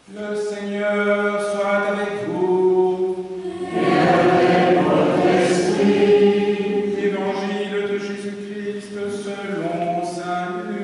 Le Seigneur soit avec vous. Et avec votre esprit. Évangile de Jésus-Christ selon saint Luc.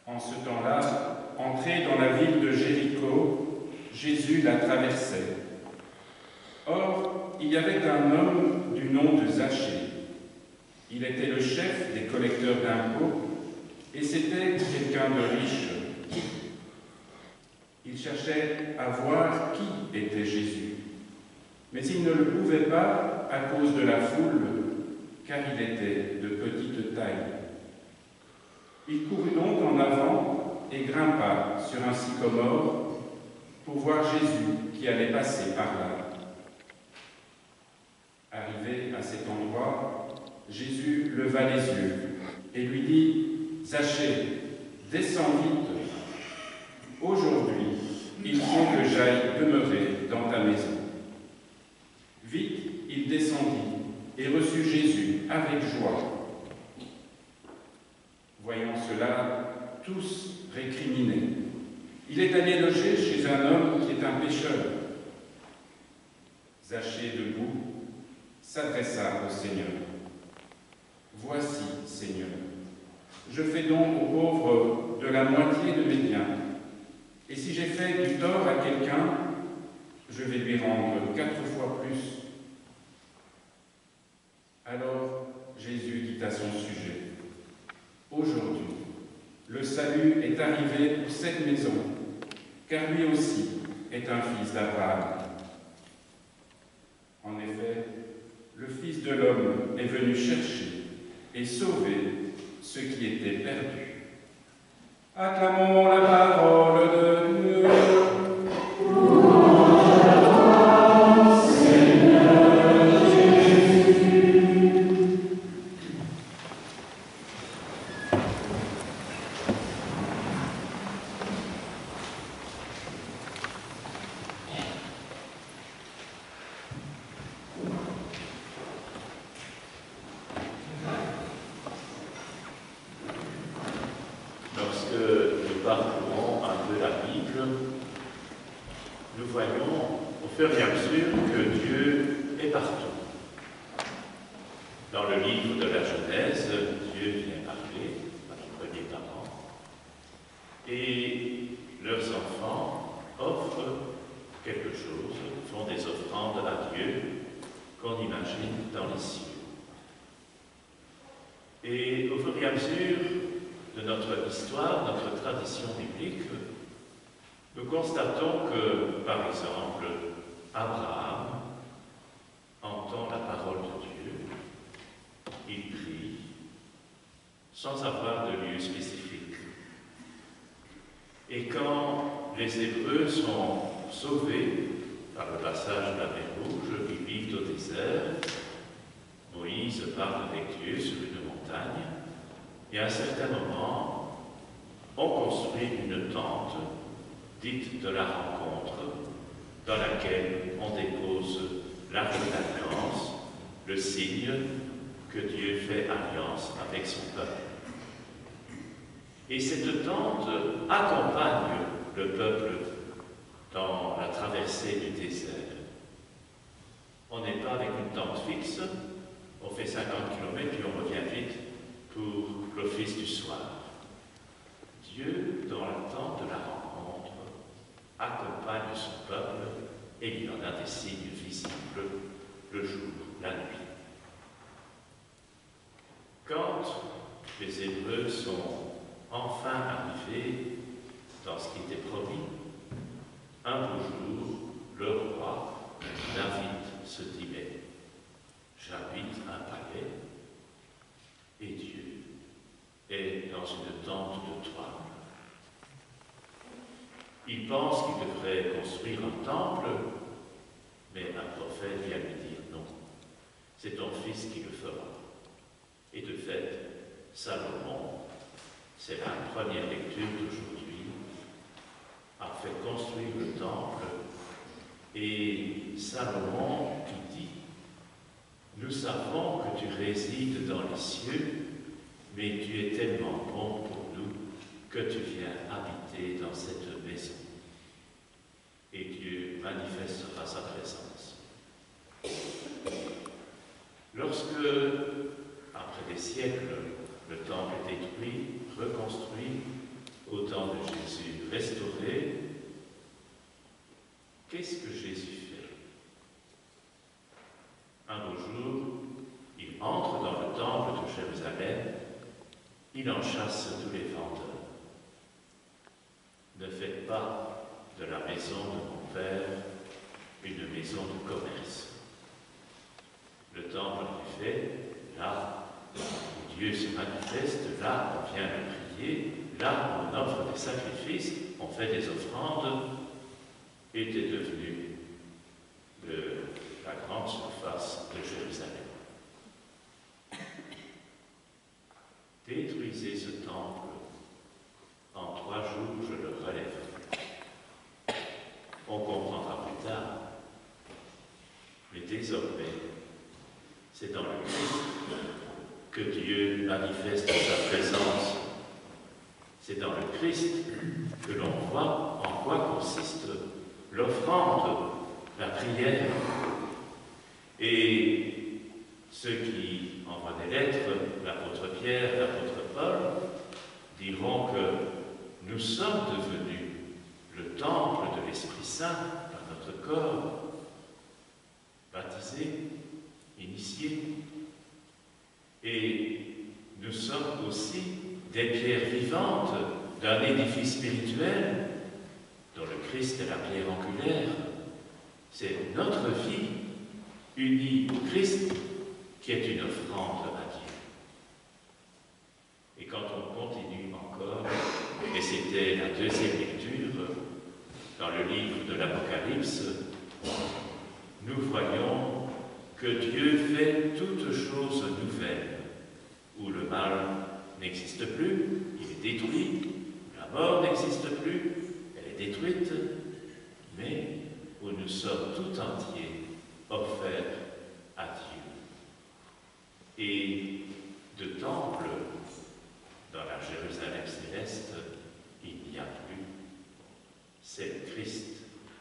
En ce temps-là, entré dans la ville de Jéricho, Jésus la traversait. Or, il y avait un homme du nom de Zachée. Il était le chef des collecteurs d'impôts et c'était quelqu'un de riche. Il cherchait à voir qui était Jésus, mais il ne le pouvait pas à cause de la foule, car il était de petite taille. Il courut donc en avant et grimpa sur un sycomore pour voir Jésus qui allait passer par là. Arrivé à cet endroit, Jésus leva les yeux et lui dit « Zachée, descends vite. Aujourd'hui, il faut que j'aille demeurer dans ta maison. » Vite, il descendit et reçut Jésus avec joie. Voyant cela, tous récriminaient. Il est allé loger chez un homme qui est un pécheur. Zachée, debout, s'adressa au Seigneur. « Voici, Seigneur, je fais don aux pauvres de la moitié de mes biens, et si j'ai fait du tort à quelqu'un, je vais lui rendre 4 fois plus. » Alors Jésus dit à son sujet, « Aujourd'hui, le salut est arrivé pour cette maison, car lui aussi est un fils d'Abraham. En effet, le Fils de l'homme est venu chercher et sauver ce qui était perdu. » Acclamons la parole de Dieu. Nous voyons au fur et à mesure que Dieu est partout. Dans le livre de la Genèse, Dieu vient parler à nos premiers parents et leurs enfants offrent quelque chose, font des offrandes à Dieu qu'on imagine dans les cieux. Et au fur et à mesure de notre histoire, notre tradition biblique, nous constatons que, par exemple, Abraham entend la parole de Dieu, il prie, sans avoir de lieu spécifique. Et quand les Hébreux sont sauvés par le passage de la mer Rouge, ils vivent au désert, Moïse parle avec Dieu sur une montagne, et à un certain moment, on construit une tente dite de la rencontre, dans laquelle on dépose l'arche d'alliance, le signe que Dieu fait alliance avec son peuple. Et cette tente accompagne le peuple dans la traversée du désert. On n'est pas avec une tente fixe, on fait 50 km puis on revient vite pour l'office du soir. Dieu, dans la tente de la rencontre, accompagne son peuple et il en a des signes visibles le jour, la nuit. Quand les Hébreux sont enfin arrivés dans ce qui était promis, un beau jour, le roi David se dit « Mais j'habite un palais et Dieu est dans une tente de toile. » Il pense qu'il devrait construire un temple, mais un prophète vient lui dire Salomon, c'est la première lecture d'aujourd'hui, a fait construire le temple, et Salomon qui dit « Nous savons que tu résides dans les cieux, mais tu es tellement bon pour nous que tu viens habiter dans cette maison. Et Dieu manifestera sa présence. » Lorsque, après des siècles, le temple est détruit, reconstruit, au temps de Jésus restauré, qu'est-ce que Jésus fait? Un beau jour, il entre dans le temple de Jérusalem, il en chasse tous les vendeurs. Ne faites pas de la maison de mon Père une maison de commerce. Le temple est fait, là où Dieu se manifeste, là on vient le prier, là on offre des sacrifices, on fait des offrandes, était devenu la grande surface de Jérusalem. Détruisez ce temple, en 3 jours je le relèverai. On comprendra plus tard. Mais désormais, c'est dans le Christ que Dieu manifeste sa présence. C'est dans le Christ que l'on voit en quoi consiste l'offrande, la prière. Et ceux qui envoient des lettres, l'apôtre Pierre, l'apôtre Paul, diront que nous sommes devenus le temple de l'Esprit Saint par notre corps, baptisés, initiés. Et nous sommes aussi des pierres vivantes d'un édifice spirituel dont le Christ est la pierre angulaire. C'est notre vie unie au Christ qui est une offrande à Dieu. Et quand on continue encore, et c'était la 2e lecture dans le livre de l'Apocalypse, nous voyons que Dieu fait toutes choses nouvelles, où le mal n'existe plus, il est détruit, la mort n'existe plus, elle est détruite, mais où nous sommes tout entiers offerts à Dieu. Et de temple dans la Jérusalem céleste, il n'y a plus. C'est le Christ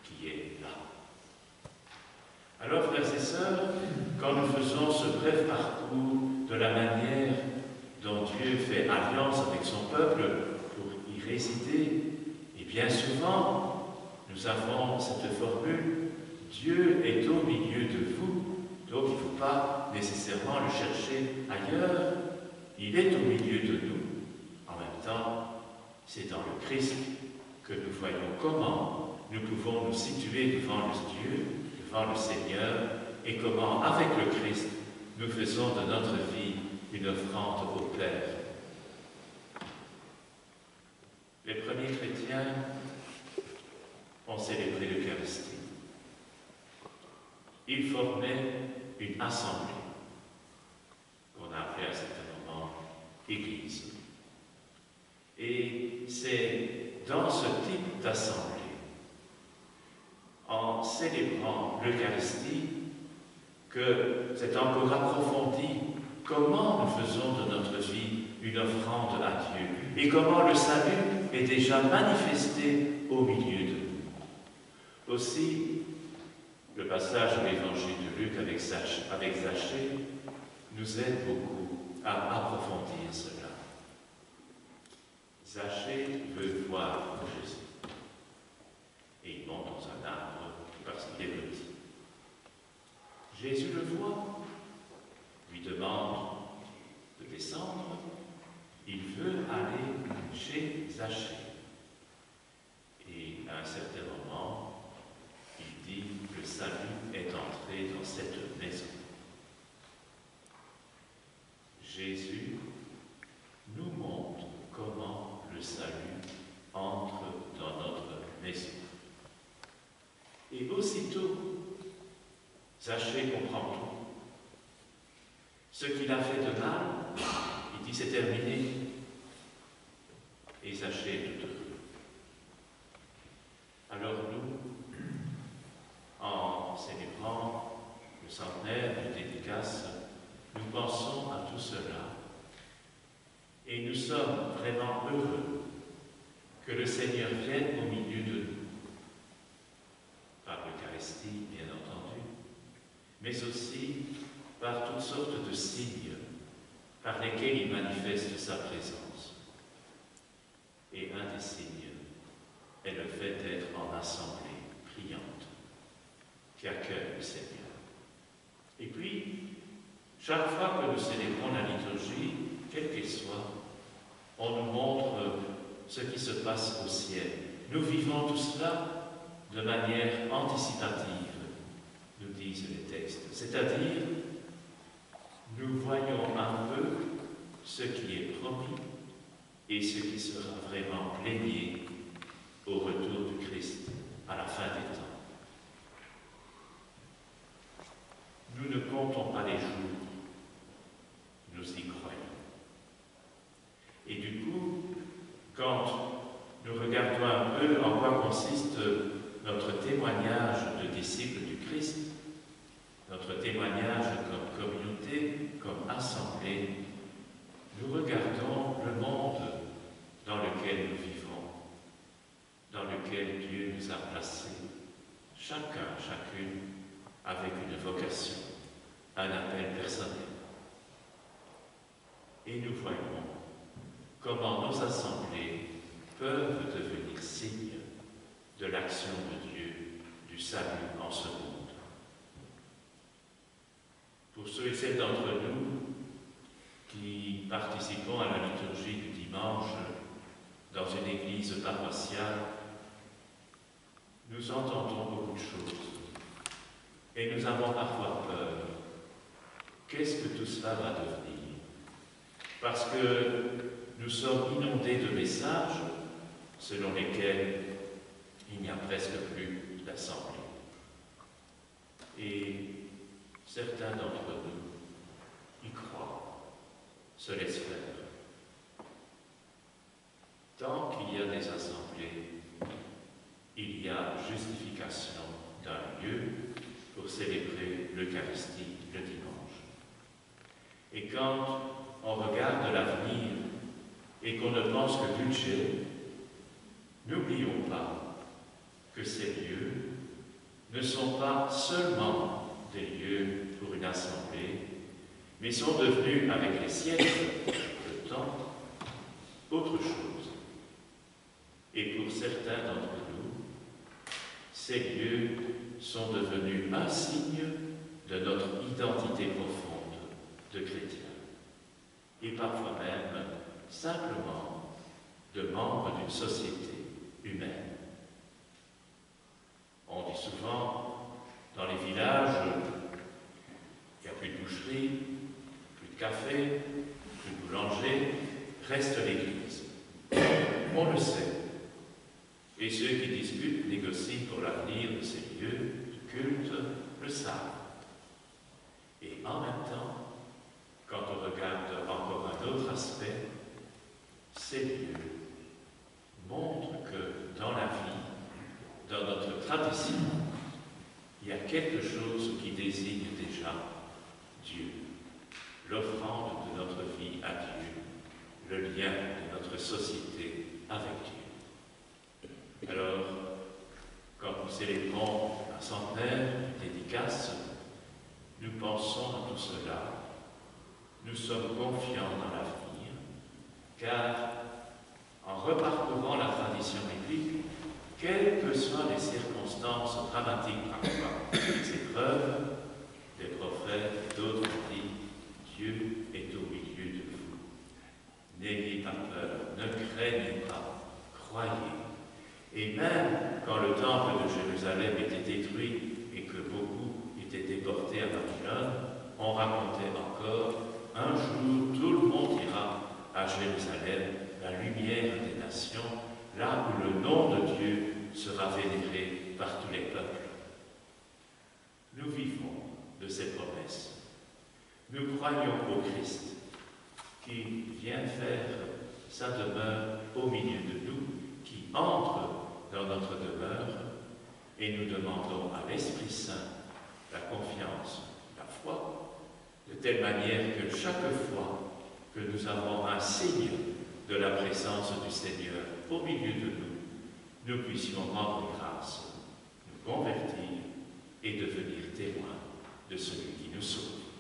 qui est là. Alors, frères et sœurs, quand nous faisons ce bref parcours de la manière dont Dieu fait alliance avec son peuple pour y résider, et bien souvent, nous avons cette formule « Dieu est au milieu de vous », donc il ne faut pas nécessairement le chercher ailleurs, il est au milieu de nous. En même temps, c'est dans le Christ que nous voyons comment nous pouvons nous situer devant le Dieu, devant le Seigneur, et comment, avec le Christ, nous faisons de notre vie une offrande au Père. Les premiers chrétiens ont célébré l'Eucharistie. Ils formaient une assemblée, qu'on a appelée à un certain moment Église. Et c'est dans ce type d'assemblée, en célébrant l'Eucharistie, que c'est encore approfondi comment nous faisons de notre vie une offrande à Dieu et comment le salut est déjà manifesté au milieu de nous. Aussi, le passage de l'évangile de Luc avec Zachée nous aide beaucoup à approfondir cela. Zachée veut voir Jésus. Et il monte dans un arbre parce qu'il est petit. Jésus le voit, lui demande de descendre. Il veut aller chez Zachée. Et à un certain moment, il dit « Le salut est entré dans cette maison ». Jésus nous montre comment le salut entre dans notre maison. Et aussitôt, Zachée comprend tout. Ce qu'il a fait de mal, il dit qui s'est terminée et s'achève tout heureux. Alors nous, en célébrant le centenaire de dédicace, nous pensons à tout cela et nous sommes vraiment heureux que le Seigneur vienne au milieu de nous, par l'Eucharistie bien entendu, mais aussi par toutes sortes de signes par lesquels il manifeste sa présence. Et un des signes est le fait d'être en assemblée priante qui accueille le Seigneur. Et puis, chaque fois que nous célébrons la liturgie, quelle qu'elle soit, on nous montre ce qui se passe au ciel. Nous vivons tout cela de manière anticipative, nous disent les textes. C'est-à-dire, nous voyons un peu ce qui est promis et ce qui sera vraiment plénier au retour du Christ à la fin des temps. Nous ne comptons pas les jours, nous y croyons. Et du coup, quand nous regardons un peu en quoi consiste notre témoignage de disciples du Christ, notre témoignage comme communauté, comme assemblée, nous regardons le monde dans lequel nous vivons, dans lequel Dieu nous a placés, chacun, chacune, avec une vocation, un appel personnel. Et nous voyons comment nos assemblées peuvent devenir signes de l'action de Dieu, du salut en ce monde. Pour ceux et celles d'entre nous qui participons à la liturgie du dimanche dans une église paroissiale, nous entendons beaucoup de choses et nous avons parfois peur. Qu'est-ce que tout cela va devenir? Parce que nous sommes inondés de messages selon lesquels il n'y a presque plus d'assemblée. Et certains d'entre nous y croient, se laissent faire. Tant qu'il y a des assemblées, il y a justification d'un lieu pour célébrer l'Eucharistie le dimanche. Et quand on regarde l'avenir et qu'on ne pense que budget, n'oublions pas que ces lieux ne sont pas seulement des lieux pour une assemblée, mais sont devenus, avec les siècles de temps, autre chose. Et pour certains d'entre nous, ces lieux sont devenus un signe de notre identité profonde de chrétiens. Et parfois même, simplement, de membres d'une société humaine. On dit souvent, dans les villages, il n'y a plus de boucherie, plus de café, plus de boulanger, reste l'église. On le sait. Et ceux qui discutent, négocient pour l'avenir de ces lieux de culte le savent. Et en même temps, quand on regarde encore un autre aspect, ces lieux montrent que dans la vie, dans notre tradition, il y a quelque chose qui désigne déjà Dieu, l'offrande de notre vie à Dieu, le lien de notre société avec Dieu. Alors, quand nous célébrons un centenaire, une dédicace, nous pensons à tout cela, nous sommes confiants dans l'avenir, car en reparcourant la tradition biblique, quelles que soient les circonstances dramatiques parfois, les épreuves, des prophètes et d'autres ont dit « Dieu est au milieu de vous. N'ayez pas peur, ne craignez pas, croyez. » Et même quand le temple de Jérusalem était détruit et que beaucoup étaient déportés à Babylone, on racontait encore « Un jour, tout le monde ira à Jérusalem, la lumière des nations, là où le nom de Dieu sera vénéré par tous les peuples. » Nous vivons de ces promesses. Nous croyons au Christ qui vient faire sa demeure au milieu de nous, qui entre dans notre demeure, et nous demandons à l'Esprit Saint la confiance, la foi, de telle manière que chaque fois que nous avons un signe de la présence du Seigneur au milieu de nous, nous puissions rendre grâce, nous convertir et devenir témoins de celui qui nous sauve.